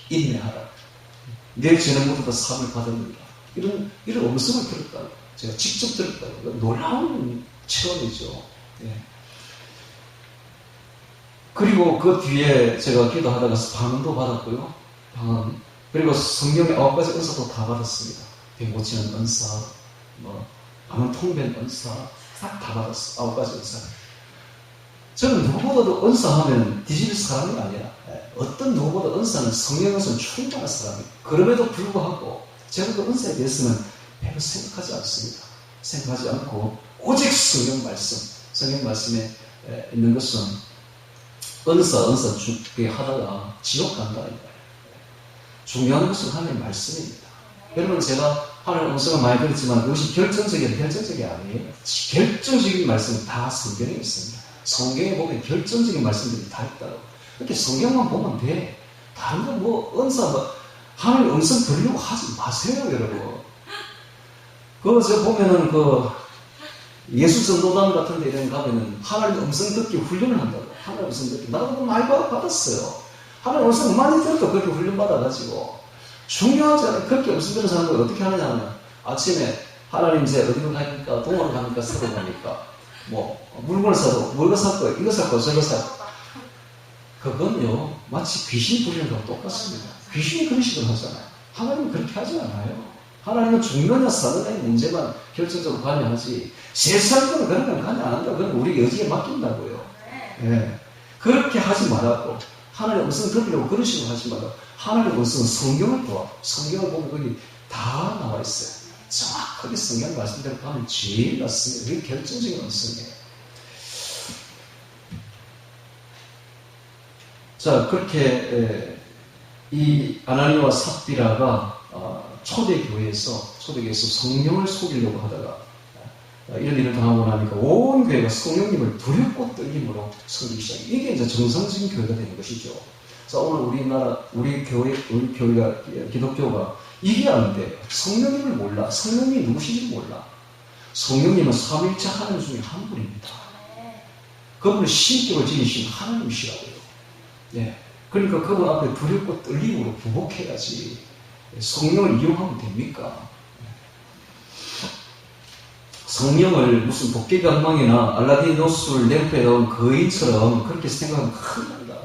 인내하라. 내 죄는보다 삶을 받았느니라. 이런 음성을 들었다고. 제가 직접 들었다고. 놀라운 체험이죠. 예. 그리고 그 뒤에 제가 기도하다가 방언도 받았고요. 방언. 그리고 성경의 9가지 은사도 다 받았습니다. 배 고치는 은사, 방언 통변 은사, 다 받았어요. 9가지 은사. 저는 누구보다도 은사하면 뒤집을 사람이 아니라 어떤 누구보다 은사는 성령 은사는 충분한 사람이에요. 그럼에도 불구하고 제가 그 은사에 대해서는 별로 생각하지 않습니다. 생각하지 않고 오직 성경 말씀에 있는 것은 은사 중에 하다가 지옥 간다. 중요한 것은 하나님의 말씀입니다. 여러분 제가 하나님의 음성을 많이 들었지만 그것이 결정적이 아니에요. 결정적인 말씀은 다 성경에 있습니다. 성경에 보면 결정적인 말씀들이 다 있다고. 이렇게 성경만 보면 돼. 다른 거 은사 하나님의 음성 들으려고 하지 마세요, 여러분. 그거 보면은 예수 전도단 같은 데 이런 가면은 하나님의 음성 듣기 훈련을 한다고. 하나님의 음성 듣기. 나도 많이 받았어요. 하나님의 음성 많이 들었고 그렇게 훈련 받아가지고. 중요하지 않아요. 그렇게 음성 들은 사람들 어떻게 하느냐 하면 아침에 하나님 이제 어디로 가니까 동으로 가니까 서로 가니까 물건을 사도 뭘 살 거예요. 이거 살 거예요. 저거 살 거예요. 그건요 마치 귀신 부리는 거랑 똑같습니다. 귀신이 그런 식으로 하잖아요. 하나님은 그렇게 하지 않아요. 하나님은 죽느냐 사느냐의 문제만 결정적으로 관여하지 세상 거는 그런 건 관여 안 한다. 그건 우리 여지에 맡긴다고요. 예. 그렇게 하지 말라고. 하나님의 음성 들으려고 그런 식으로 하지 말라고. 하나님의 음성은 성경을 보아. 성경을 보면 거기 다 나와 있어요. 정확하게 성경 말씀대로 가면 제일 낫습니다. 그게 결정적인 음성이에요. 자, 그렇게 이 아나니와 삽비라가 초대교회에서 성령을 속이려고 하다가 이런 일을 당하고 나니까 온 교회가 성령님을 두렵고 떨림으로 섬기기 시작해요. 이게 이제 정상적인 교회가 되는 것이죠. 자, 오늘 우리 교회가 기독교가 이게 안 돼요. 성령님을 몰라. 성령님이 누구신지 몰라. 성령님은 삼위일체 하나님 중에 한 분입니다. 그분을 신격을 지니신 하나님이시라고요. 네. 그러니까 그분 앞에 두렵고 떨림으로 부복해야지. 성령을 이용하면 됩니까? 성령을 무슨 도깨비방망이나 알라딘 노술 램프에 넣은 거인처럼 그렇게 생각하면 큰일 난다.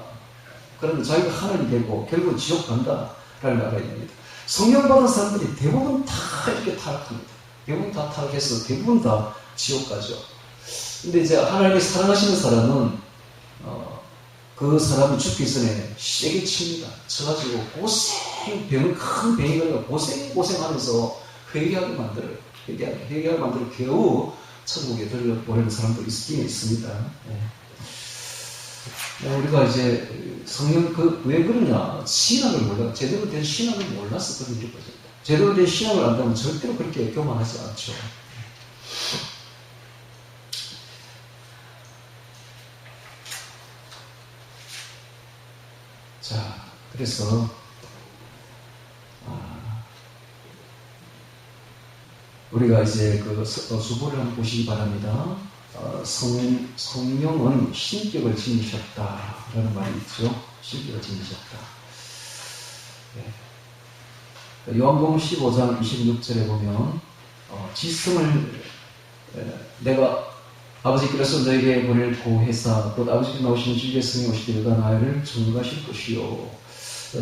그러면 자기가 하나님 되고 결국은 지옥 간다라는 걸 알아야 됩니다. 성령 받은 사람들이 대부분 다 이렇게 타락합니다. 대부분 다 타락해서 대부분 다 지옥 가죠. 근데 이제 하나님이 사랑하시는 사람은 그 사람이 죽기 전에 세게 칩니다. 쳐가지고 큰 병이 걸려 고생하면서 회개하게 만들어요. 회개하게 만들어 겨우 천국에 들려보내는 사람도 있긴 있습니다. 우리가 이제 성령 왜 그러냐? 신학을 몰라. 제대로 된 신학을 몰라서 그런 일이 벌어집니다. 제대로 된 신학을 안다면 절대로 그렇게 교만하지 않죠. 자, 그래서 우리가 이제 그 수보를 한번 보시기 바랍니다. 성령은 신격을 지니셨다라는 말이 있죠. 신격을 지니셨다. 네. 요한복음 15장 26절에 보면 지성을 내가 아버지께서 너에게 보낼 보혜사 곧 아버지께서 나오시는 주의 성령 오시되 너가 나를 증거하실 것이요.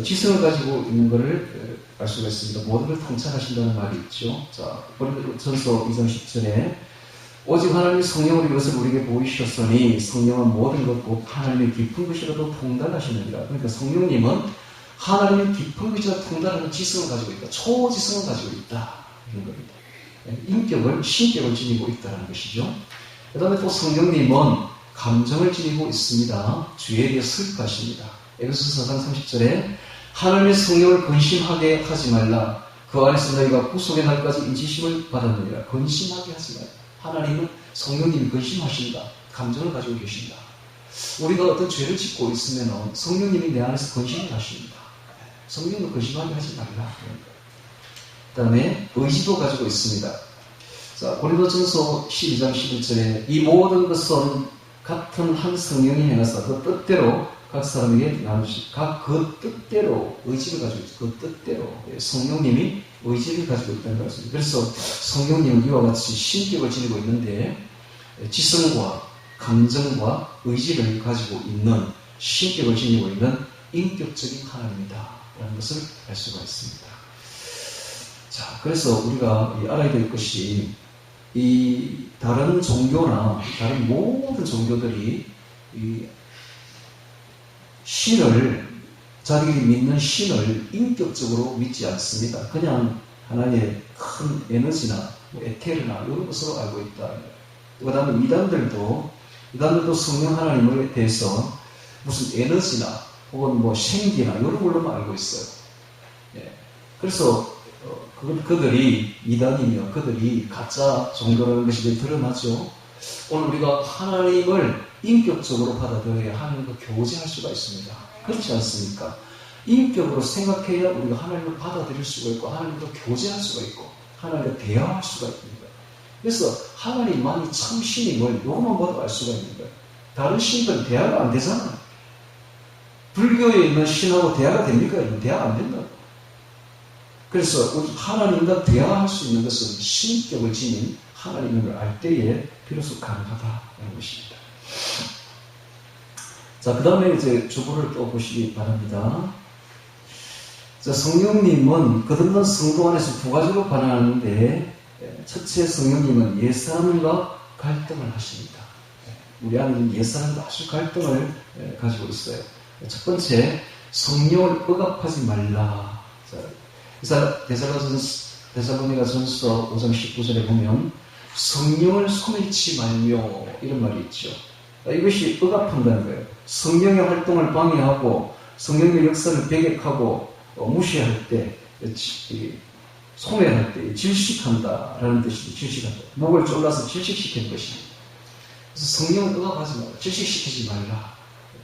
지성을 가지고 있는 것을 알 수가 있습니다. 모든 걸 통찰하신다는 말이 있죠. 자, 고린도전서 2장 10절에 오직 하나님의 성령으로 이것을 우리에게 보이셨으니 성령은 모든 것 곧 하나님의 깊은 것이라도 통달하시느니라. 그러니까 성령님은 하나님의 깊은 것이라도 통달하는 지성을 가지고 있다. 초지성을 가지고 있다. 이런 겁니다. 인격을, 신격을 지니고 있다는 것이죠. 그 다음에 또 성령님은 감정을 지니고 있습니다. 주에 대해 슬퍼하십니다. 에베소서 4장 30절에 하나님의 성령을 근심하게 하지 말라. 그 안에서 너희가 구속의 날까지 인지심을 받았느니라. 근심하게 하지 말라. 하나님은 성령님이 근심하신다. 감정을 가지고 계신다. 우리가 어떤 죄를 짓고 있으면 성령님이 내 안에서 건심을 하십니다. 성령을 건심하게 하지 말라. 그 다음에 의지도 가지고 있습니다. 자, 고린도전서 12장 11절에 이 모든 것은 같은 한 성령이 행하사 그 뜻대로 각 사람에게 나누시 각 그 뜻대로 의지를 가지고 있죠. 그 뜻대로 성령님이 의지를 가지고 있다는 것입니다. 그래서 성령님은 이와 같이 신격을 지니고 있는데 지성과 감정과 의지를 가지고 있는 신격을 지니고 있는 인격적인 하나님이다 라는 것을 알 수가 있습니다. 자, 그래서 우리가 알아야 될 것이 이 다른 종교나 다른 모든 종교들이 이 신을 자기들이 믿는 신을 인격적으로 믿지 않습니다. 그냥 하나의 큰 에너지나 에테르나 이런 것으로 알고 있다. 그 다음에 이단들도 성령 하나님에 대해서 무슨 에너지나 혹은 생기나 이런 걸로만 알고 있어요. 예. 그래서 그들이 이단이며 그들이 가짜 종교라는 것이 드러나죠. 오늘 우리가 하나님을 인격적으로 받아들여야 하나님과 교제할 수가 있습니다. 그렇지 않습니까? 인격으로 생각해야 우리가 하나님을 받아들일 수가 있고 하나님과 교제할 수가 있고 하나님과 대화할 수가 있는 거예요. 그래서 하나님만이 참 신임을 요것만 봐도 알 수가 있는 거예요. 다른 신들은 대화가 안 되잖아요. 불교에 있는 신하고 대화가 됩니까? 대화가 안 된다고. 그래서 우리 하나님과 대화할 수 있는 것은 신격을 지닌 하나님을 알 때에 비로소 가능하다는 것입니다. 자, 그 다음에 이제 주보를 또 보시기 바랍니다. 자, 성령님은 거듭난 성도 안에서 두 가지로 반응하는데, 첫째 성령님은 옛사람과 갈등을 하십니다. 우리 안에는 옛사람과 아주 갈등을 가지고 있어요. 첫 번째, 성령을 억압하지 말라. 자, 데살로니가전서 5장 19절에 보면 성령을 소멸치 말며 이런 말이 있죠. 이것이 억압한다는 거예요. 성령의 활동을 방해하고 성령의 역사를 배격하고 무시할 때, 소멸할 때 질식한다라는 뜻입니다. 질식한다. 목을 졸라서 질식시키는 것입니다. 그래서 성령을 억압하지 말라. 질식시키지 말라.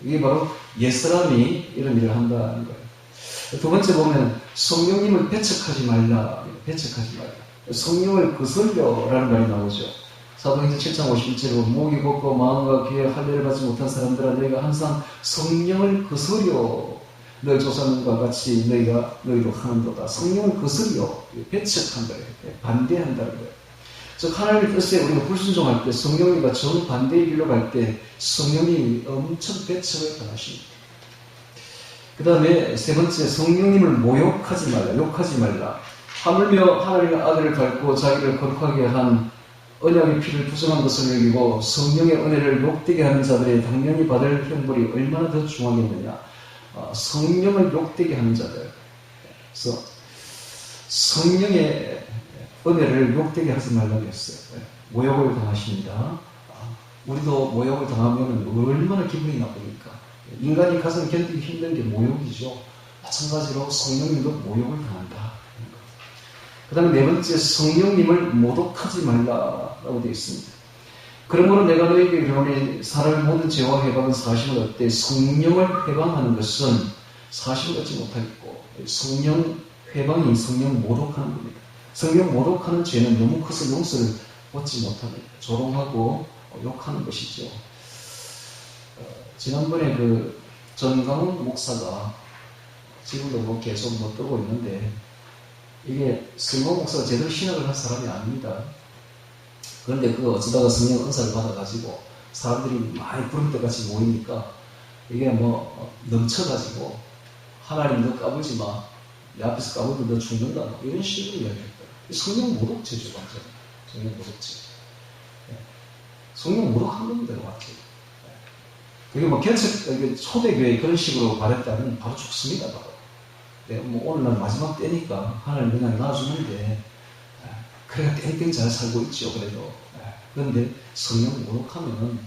이게 바로 옛사람이 이런 일을 한다는 거예요. 두 번째 보면 성령님을 배척하지 말라. 배척하지 말라. 성령을 거슬려라는 말이 나오죠. 사도행전 7장 51절에 보면 목이 곱고 마음과 귀에 할례를 받지 못한 사람들아 너희가 항상 성령을 거스려 너희 조상과 같이 너희로 하는도다. 성령을 거스려 배척한다. 반대한다는 거예요. 즉 하나님의 뜻에 우리가 불순종할 때 성령님과 정반대의 길로 갈 때 성령님이 엄청 배척을 당하십니다. 그 다음에 세 번째, 성령님을 모욕하지 말라, 욕하지 말라. 하물며 하나님의 아들을 닮고 자기를 거룩하게 한 언약의 피를 부정한 것을 여기고 성령의 은혜를 욕되게 하는 자들이 당연히 받을 형벌이 얼마나 더 중하겠느냐. 성령을 욕되게 하는 자들. 그래서 성령의 은혜를 욕되게 하지 말라고 했어요. 모욕을 당하십니다. 우리도 모욕을 당하면 얼마나 기분이 나쁩니까? 인간이 가장 견디기 힘든 게 모욕이죠. 마찬가지로 성령님도 모욕을 당한다. 그 다음에 네 번째, 성령님을 모독하지 말라라고 되어 있습니다. 그러므로 내가 너에게 이르노니 사람의 모든 죄와 해방은 사심을 얻되 성령을 해방하는 것은 사심을 얻지 못하겠고 성령 해방이 성령 모독하는 겁니다. 성령 모독하는 죄는 너무 커서 용서를 얻지 못합니다. 조롱하고 욕하는 것이죠. 지난번에 그 전강훈 목사가 지금도 계속 뜨고 있는데 이게 성강 목사가 제대로 신학을 한 사람이 아닙니다. 그런데 어쩌다가 성령 은사를 받아가지고 사람들이 많이 부를 때같이 모이니까 이게 넘쳐가지고 하나님 너 까불지 마. 내 앞에서 까불면 너 죽는다. 이런 식으로 이야기했다. 성령 모독죄죠, 완전. 성령 모독죄. 성령 모독한 겁니다, 완전. 그게 초대교회 그런 식으로 말했다면 바로 죽습니다, 바로. 오늘 날 마지막 때니까 하나님 그냥 놔주는데, 그래가 땡땡 잘 살고 있죠, 그래도. 그런데 성령 모독하면은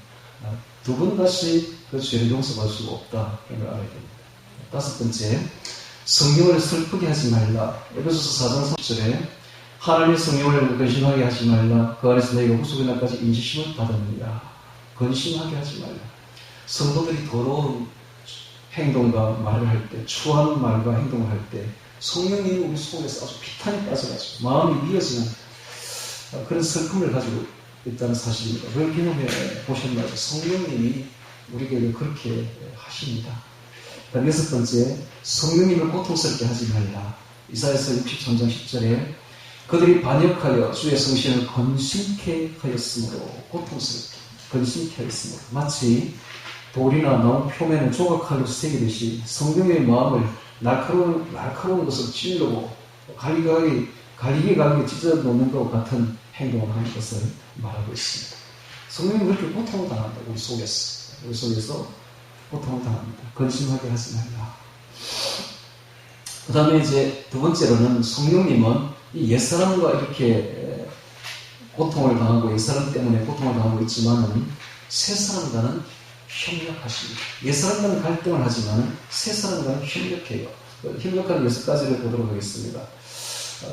두 번 다시 그 죄를 용서받을 수가 없다. 그런 걸 알아야 됩니다. 다섯 번째, 성령을 슬프게 하지 말라. 에베소서 4장 30절에 하나님의 성령을 근심하게 하지 말라. 그 안에서 너희가 후속의 날까지 인지심을 받았느니라. 근심하게 하지 말라. 성도들이 더러운 행동과 말을 할 때, 추한 말과 행동을 할 때 성령님이 우리 속에서 아주 피탄이 빠져가지고 마음이 미어지는 그런 슬픔을 가지고 있다는 사실입니다. 그걸 경험해 보셨나요? 성령님이 우리에게 그렇게 하십니다. 다음 여섯 번째, 성령님을 고통스럽게 하지 말라. 이사야서 63장 10절에 그들이 반역하여 주의 성신을 건심케 하였으므로, 고통스럽게 건심케 하였으므로, 마치 돌이나 나무 표면을 조각칼로 새기듯이 성령의 마음을 날카로운 것을 찔르고 갈리게 찢어 놓는 것 같은 행동을 하는 것을 말하고 있습니다. 성령이 그렇게 고통을 당한다. 우리 속에서 고통을 당합니다. 근심하게 하지 말라. 그 다음에 이제 두 번째로는 성령님은 이 옛사람과 이렇게 고통을 당하고 옛사람 때문에 고통을 당하고 있지만은 새사람과는 협력하십니다. 옛사람과는 갈등을 하지만 새사람과는 협력해요. 협력하는 6가지를 보도록 하겠습니다.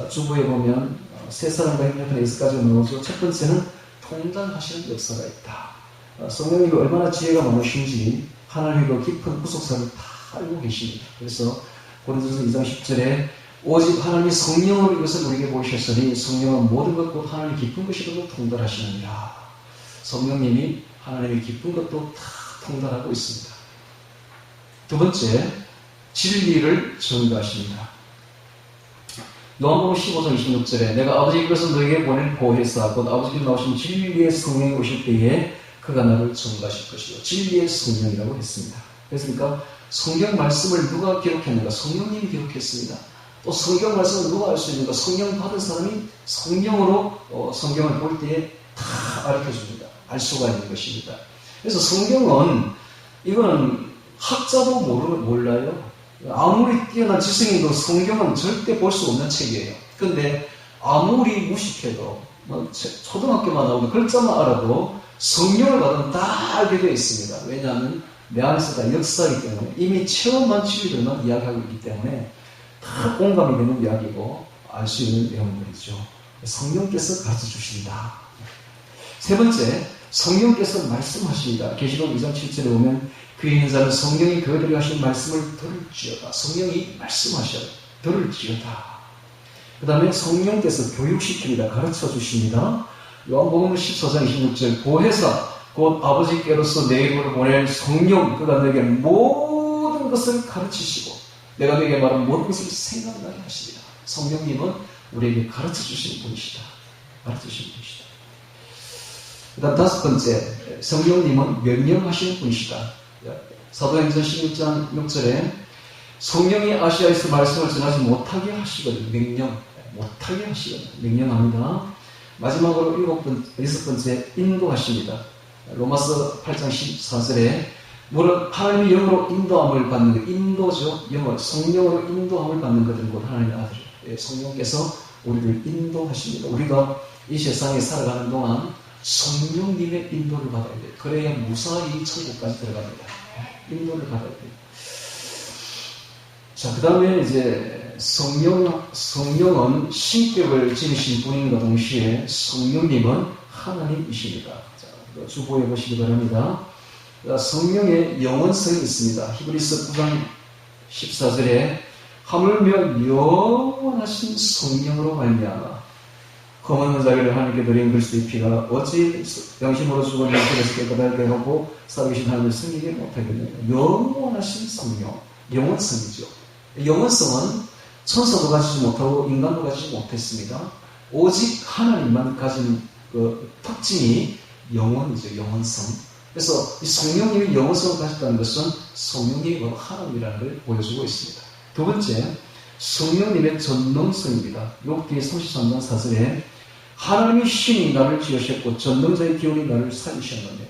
주부에 보면 새사람과 협력하는 6가지가 나오죠. 첫 번째는 통달하시는 역사가 있다. 성령님이 얼마나 지혜가 많으신지 하나님의 그 깊은 구속사를 다 알고 계십니다. 그래서 고린도서 2장 10절에 오직 하나님이 성령으로 이것을 우리에게 보이셨으니 성령은 모든 것 곧 하나님의 깊은 것이라도 통달하시느니라. 성령님이 하나님의 깊은 것도 다 통달하고 있습니다. 두 번째, 진리를 증거하십니다. 요한복음 15장 26절에 내가 아버지께서 너에게 보낸 보혜사 곧 아버지께 나오신 진리의 성령이 오실 때에 그가 나를 증거하실 것이요. 진리의 성령이라고 했습니다. 그러니까 성경 말씀을 누가 기록했는가? 성령님이 기록했습니다. 또 성경 말씀을 누가 알 수 있는가? 성령 받은 사람이 성령으로 성경을 볼 때에 다 알려줍니다. 알 수가 있는 것입니다. 그래서 성경은 이거는 학자도 몰라요. 아무리 뛰어난 지성인도 성경은 절대 볼 수 없는 책이에요. 그런데 아무리 무식해도 초등학교만 나오면 글자만 알아도 성령을 받으면 다 알게 되어 있습니다. 왜냐하면 내 안에서 다 역사이기 때문에 이미 체험한 진리들만 이야기하고 있기 때문에 다 공감이 되는 이야기고 알 수 있는 내용들이죠. 성령께서 가르쳐 주신다. 세 번째, 성령께서 말씀하십니다. 계시록 2장 7절에 보면 귀 있는 자는 성령이 그들에게 하신 말씀을 들을지어다. 성령이 말씀하셔요. 들을지어다. 그 다음에 성령께서 교육시킵니다. 가르쳐 주십니다. 요한복음 14장 26절 보혜사 곧 아버지께로서 내 이름으로 보낼 성령 그가 내게 모든 것을 가르치시고 내가 내게 말한 모든 것을 생각나게 하시리라. 성령님은 우리에게 가르쳐 주시는 분이시다. 가르쳐 주시는 분이시다. 그 다음 다섯 번째, 성령님은 명령하시는 분이시다. 사도행전 16장 6절에 성령이 아시아에서 말씀을 전하지 못하게 하시거든. 못하게 하시거든. 명령합니다. 마지막으로 여섯 번째, 인도하십니다. 로마서 8장 14절에 물론 하나님의 영으로 인도함을 받는 것, 인도죠. 영어, 성령으로 인도함을 받는 것은 곧 하나님의 아들. 성령께서 우리를 인도하십니다. 우리가 이 세상에 살아가는 동안 성령님의 인도를 받아야 돼요. 그래야 무사히 천국까지 들어갑니다. 인도를 받아야 돼요. 자, 그 다음에 이제 성령은 신격을 지니신 분인과 동시에 성령님은 하나님이십니다. 자, 주보해 보시기 바랍니다. 성령의 영원성이 있습니다. 히브리서 9장 14절에 하물며 영원하신 성령으로 말미암아 검은 자기를 하나님께 드린 그리스도의 피가 어찌 양심으로 죽은 영혼에서 깨끗하게 하고 살아계신 하나님을 숨기게 못하겠느냐. 영원하신 성령, 영원성이죠. 영원성은 천사도 가지지 못하고 인간도 가지지 못했습니다. 오직 하나님만 가진 그 특징이 영원이죠. 영원성. 그래서 이 성령님이 영원성을 가졌다는 것은 성령님이 바로 하나님이라는 걸 보여주고 있습니다. 두 번째, 성령님의 전능성입니다. 욥기 33장 4절에 하나님이 신이 나를 지으셨고 전능자의 기운이 나를 살리셨느니라.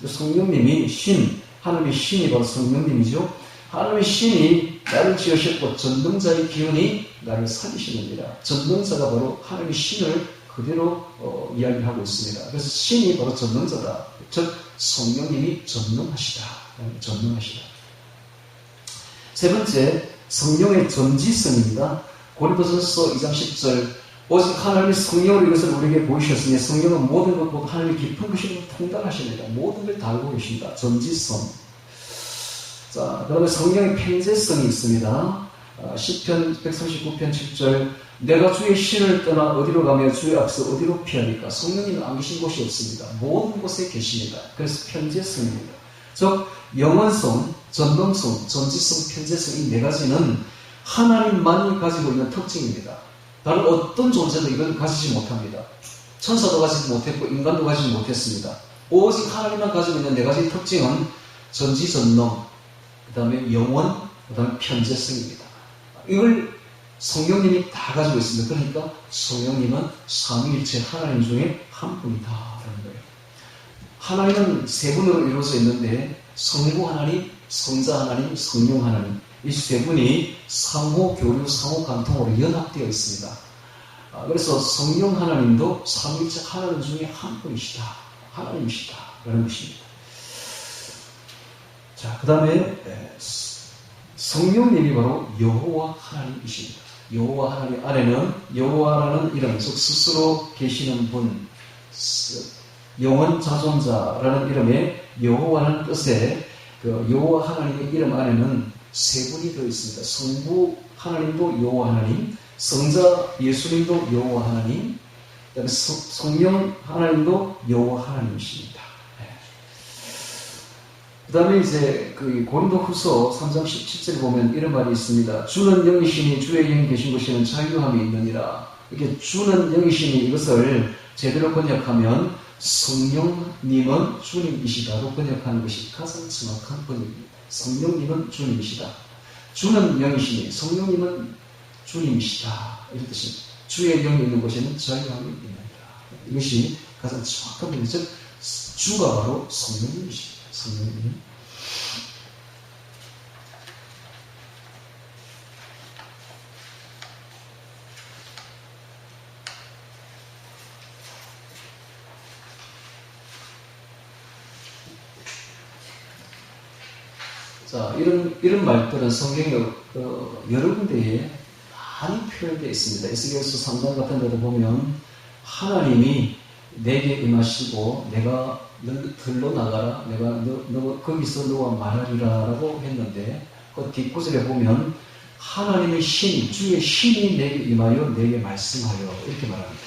성령님이 하나님의 신이 바로 성령님이죠. 하나님의 신이 나를 지으셨고 전능자의 기운이 나를 살리시느니라. 전능자가 바로 하나님의 신을 그대로 이야기하고 있습니다. 그래서 신이 바로 전능자다. 즉 성령님이 전능하시다. 세 번째, 성령의 전지성입니다. 고린도전서 2장 10절 오직 하나님의 성령으로 이것을 우리에게 보이셨으니 성령은 모든 것보다 하나님의 깊은 것을 통달하십니다. 모든 걸 다 알고 계십니다. 전지성. 자, 그 다음에 성령의 편재성이 있습니다. 시편 139편 7절 내가 주의 신을 떠나 어디로 가며 주의 앞서 어디로 피하니까. 성령님은 안 계신 곳이 없습니다. 모든 곳에 계십니다. 그래서 편재성입니다. 즉 영원성, 전능성, 전지성, 편재성 이 네 가지는 하나님만이 가지고 있는 특징입니다. 다른 어떤 존재도 이걸 가지지 못합니다. 천사도 가지지 못했고 인간도 가지지 못했습니다. 오직 하나님만 가지고 있는 네 가지 특징은 전지전능, 그 다음에 영원, 그 다음에 편재성입니다. 이걸 성령님이 다 가지고 있습니다. 그러니까 성령님은 삼위일체 하나님 중에 한 분이다라는 거예요. 하나님은 세 분으로 이루어져 있는데 성부 하나님, 성자 하나님, 성령 하나님 이 세 분이 상호 교류, 상호 간통으로 연합되어 있습니다. 그래서 성령 하나님도 삼위일체 하나님 중에 한 분이시다. 하나님이시다. 라는 것입니다. 자, 그 다음에 성령님이 바로 여호와 하나님이십니다. 여호와 하나님 안에는 여호와라는 이름, 즉 스스로 계시는 분, 영원 자존자라는 이름의 여호와라는 뜻의 그 여호와 하나님의 이름 안에는 세 분이 들어 있습니다. 성부 하나님도 여호와 하나님, 성자 예수님도 여호와 하나님, 그다음에 성령 하나님도 여호와 하나님이십니다. 그 다음에 이제 그 고린도후서 3장 17절에 보면 이런 말이 있습니다. 주는 영이시니 주의 영이 계신 곳에는 자유함이 있느니라. 이렇게 주는 영이시니 이것을 제대로 번역하면 성령님은 주님이시다로 번역하는 것이 가장 정확한 번역입니다. 성령님은 주님이시다. 주는 영이시니 성령님은 주님이시다. 이런 뜻입니다. 주의 영이 있는 곳에는 자유함이 있느니라. 이것이 가장 정확한 번역. 즉 주가 바로 성령님이십니다. 성령님. 자, 이런 말들은 성경에 여러 군데에 많이 표현되어 있습니다. 에스겔서 3장 같은 데도 보면 하나님이 내게 임하시고 내가 들러 나가라. 내가 너 거기서 너와 말하리라 라고 했는데 그 뒷구절에 보면 하나님의 신, 주의 신이 내게 임하여 내게 말씀하여 이렇게 말합니다.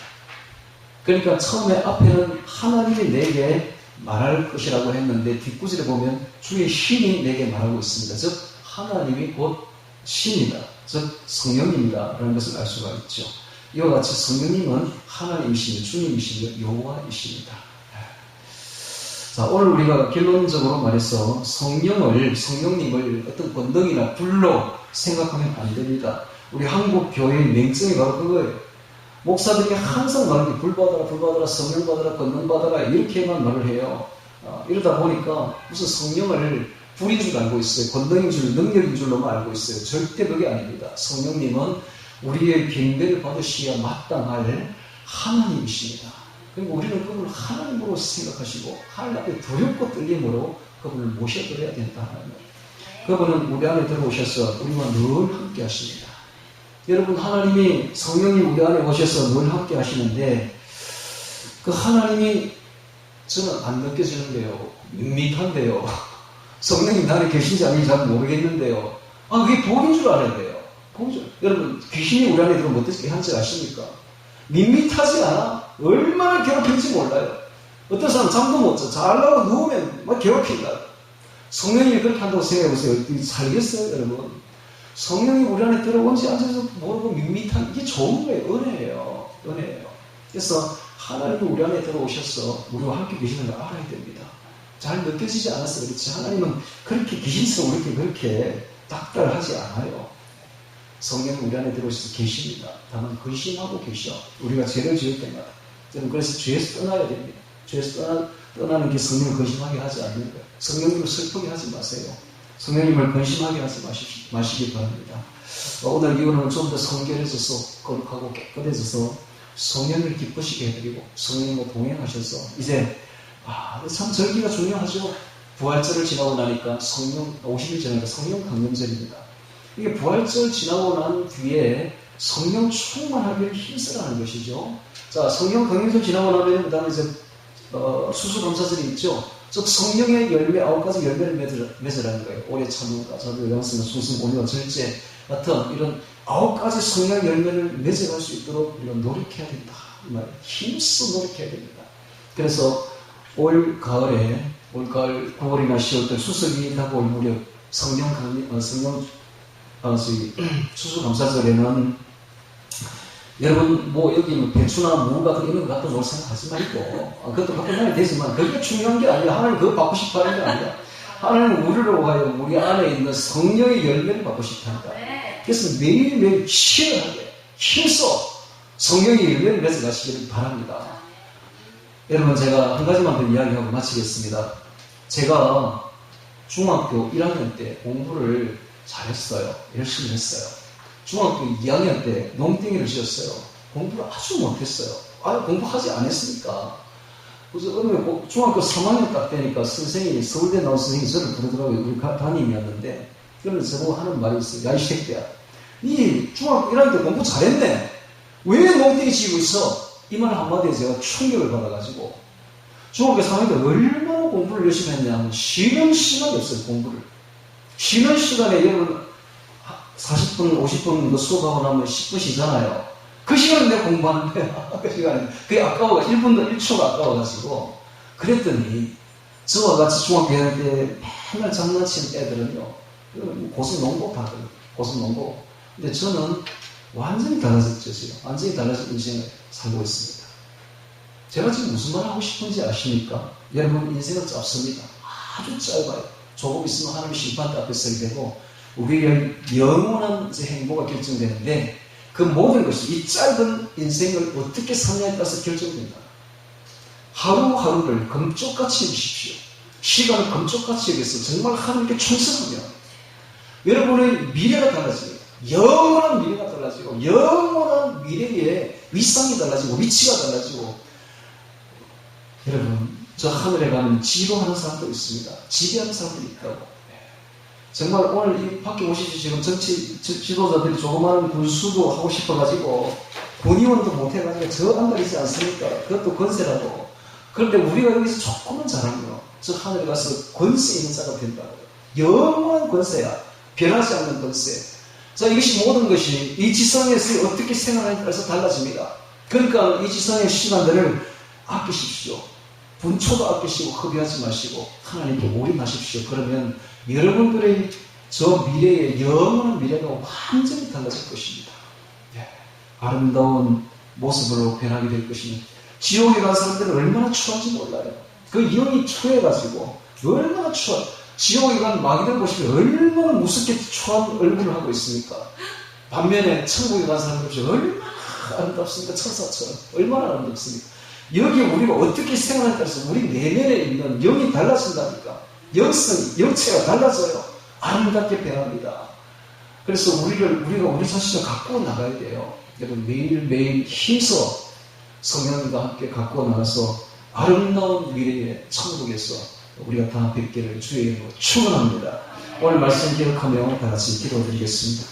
그러니까 처음에 앞에는 하나님이 내게 말할 것이라고 했는데 뒷구절에 보면 주의 신이 내게 말하고 있습니다. 즉 하나님이 곧 신이다. 즉 성령입니다. 라는 것을 알 수가 있죠. 이와 같이 성령님은 하나님이시며 주님이시며 여호와이십니다. 자, 오늘 우리가 결론적으로 말해서 성령님을 어떤 권능이나 불로 생각하면 안 됩니다. 우리 한국 교회의 맹점이 바로 그거예요. 목사들이 항상 말하는 게 불 받아라, 성령 받아라, 권능 받아라 이렇게만 말을 해요. 이러다 보니까 무슨 성령을 불인 줄 알고 있어요. 권능인 줄, 능력인 줄로만 알고 있어요. 절대 그게 아닙니다. 성령님은 우리의 경배를 받으셔야 마땅할 하나님이십니다. 그리고 우리는 그분을 하나님으로 생각하시고 하나님 앞에 두렵고 떨림으로 그분을 모셔드려야 된다는 거예요. 그분은 우리 안에 들어오셔서 우리와 늘 함께 하십니다. 여러분, 하나님이 성령님 우리 안에 오셔서 늘 함께 하시는데 그 하나님이 저는 안 느껴지는데요. 밋밋한데요. 성령님 나 안에 계신지 아닌지 잘 모르겠는데요. 그게 복인 줄 알아야 복인 줄. 여러분, 귀신이 우리 안에 들어오면 어떻게 한지 아십니까? 밋밋하지 않아? 얼마나 괴롭힐지 몰라요. 어떤 사람 잠도 못 자. 자려고 누우면 막 괴롭힌다. 성령님이 그렇게 한다고 생각해보세요. 살겠어요, 여러분? 성령이 우리 안에 들어온지 앉아서 모르고 밋밋한, 이게 좋은 거예요. 은혜예요. 은혜예요. 그래서 하나님이 우리 안에 들어오셔서 우리와 함께 계시는 걸 알아야 됩니다. 잘 느껴지지 않았어요. 그렇지? 하나님은 그렇게 귀신성 그렇게 딱딱하지 않아요. 성령이 우리 안에 들어오셔서 계십니다. 다만 근심하고 계셔. 우리가 죄를 지을 때마다. 저는 그래서 죄에서 떠나야 됩니다. 죄에서 떠나는 게 성령을 근심하게 하지 않는 거예요. 성령님을 슬프게 하지 마세요. 성령님을 근심하게 하지 마시기 바랍니다. 오늘 이후로는 좀 더 성결해져서 거룩하고 깨끗해져서 성령을 기쁘시게 해드리고 성령과 동행하셔서 이제 참 절기가 중요하죠. 부활절을 지나고 나니까 50일 지나니까 성령 강림절입니다. 이게 부활절 지나고 난 뒤에 성령 충만하기를 힘쓰라는 것이죠. 자, 성령 강림절 지나고 나면 그 다음에 이제 수수감사절이 있죠. 즉 성령의 열매 9가지 열매를 맺으라는 거예요. 오래 참음과 자비, 양선, 충성, 온유와 절제 같은 이런 9가지 성령의 열매를 맺어갈 수 있도록 우리가 노력해야 된다. 이 말이에요. 힘써 노력해야 됩니다. 그래서 올 가을 9월이나 10월달 수석이 다가올 무렵 추수감사절에는 여러분 여기 배추나 무 같은 이런 거 갖다 놓을 생각하지 말고 그것도 갖고 나야 되지만 그게 중요한 게 아니라 하나님 그거 받고 싶어 하는 게 아니라 하나님은 우리로 하여 우리 안에 있는 성령의 열매를 받고 싶어 한다. 그래서 매일매일 치열하게 힘써 성령의 열매를 맺어가시기를 바랍니다. 여러분 제가 한 가지만 더 이야기하고 마치겠습니다. 제가 중학교 1학년 때 공부를 잘했어요. 열심히 했어요. 중학교 2학년 때 농땡이를 지었어요. 공부를 아주 못했어요. 공부하지 않았으니까. 그래서 중학교 3학년 딱 되니까 선생님이 서울대 나온 선생님이 저를 부르더라고요. 우리 담임이었는데 그러면서 저보고 하는 말이 있어요. 야 이 새끼야, 니 중학교 1학년 때 공부 잘했네. 왜 농땡이 지고 있어? 이 말 한마디에 제가 충격을 받아가지고 중학교 3학년 때 얼마나 공부를 열심히 했냐면 쉬는 시간이 없어요. 공부를 쉬는 시간에 여러분 40분 50분 수업하고 나면 10분 쉬잖아요. 그 시간에 내가 공부하는데 그 시간에 그게 아까워가 1분도 1초가 아까워가지고 그랬더니 저와 같이 중학교 1학년 때 맨날 장난치는 애들은요 고성농고 받아요. 고성농고. 근데 저는 완전히 달라졌죠. 지금. 완전히 달라진 인생을 살고 있습니다. 제가 지금 무슨 말 하고 싶은지 아십니까? 여러분 인생은 짧습니다. 아주 짧아요. 조금 있으면 하나님 심판 앞에 서게 되고 우리의 영원한 행복가 결정되는데 그 모든 것이 이 짧은 인생을 어떻게 사냐에 따라서 결정된다. 하루하루를 금쪽같이 여기십시오. 시간을 금쪽같이 여기서 정말 하나님께 충성하며 여러분의 미래가 달라집니다. 영원한 미래가 달라지고 영원한 미래의 위상이 달라지고 위치가 달라지고 여러분 저 하늘에 가면 지도하는 사람도 있습니다. 지배하는 사람도 있다고. 정말 오늘 이 밖에 오시지 지금 정치 지도자들이 조그마한 군수도 하고 싶어가지고 군의원도 못해가지고 저 안달이지 않습니까? 그것도 권세라고. 그런데 우리가 여기서 조금만 잘하면 저 하늘에 가서 권세 있는 자가 된다고요. 영원한 권세야. 변하지 않는 권세. 자, 이것이 모든 것이 이 지상에서 어떻게 생활하느냐에 따라서 달라집니다. 그러니까 이 지상의 시간들을 아끼십시오. 분초도 아끼시고 허비하지 마시고 하나님께 올인하십시오. 그러면 여러분들의 저 미래의 영원한 미래가 완전히 달라질 것입니다. 아름다운 모습으로 변하게 될 것입니다. 지옥에 간 사람들은 얼마나 추한지 몰라요. 그 영이 추해가지고 얼마나 추한 지옥에 간 마귀들 보시면 얼마나 무섭게 추한 얼굴을 하고 있습니까? 반면에 천국에 간 사람들 보시면 얼마나 아름답습니까? 천사처럼 얼마나 아름답습니까? 여기 우리가 어떻게 생활하냐에 따라서 우리 내면에 있는 영이 달라진다니까. 영성이, 영체가 달라져요. 아름답게 변합니다. 그래서 우리가 우리 자신을 갖고 나가야 돼요. 여러분 매일매일 힘써 성령과 함께 갖고 나가서 아름다운 미래의 천국에서 우리가 다 뵙기를 주의 이름으로 축원합니다. 오늘 말씀 기억하며 다 같이 기도드리겠습니다.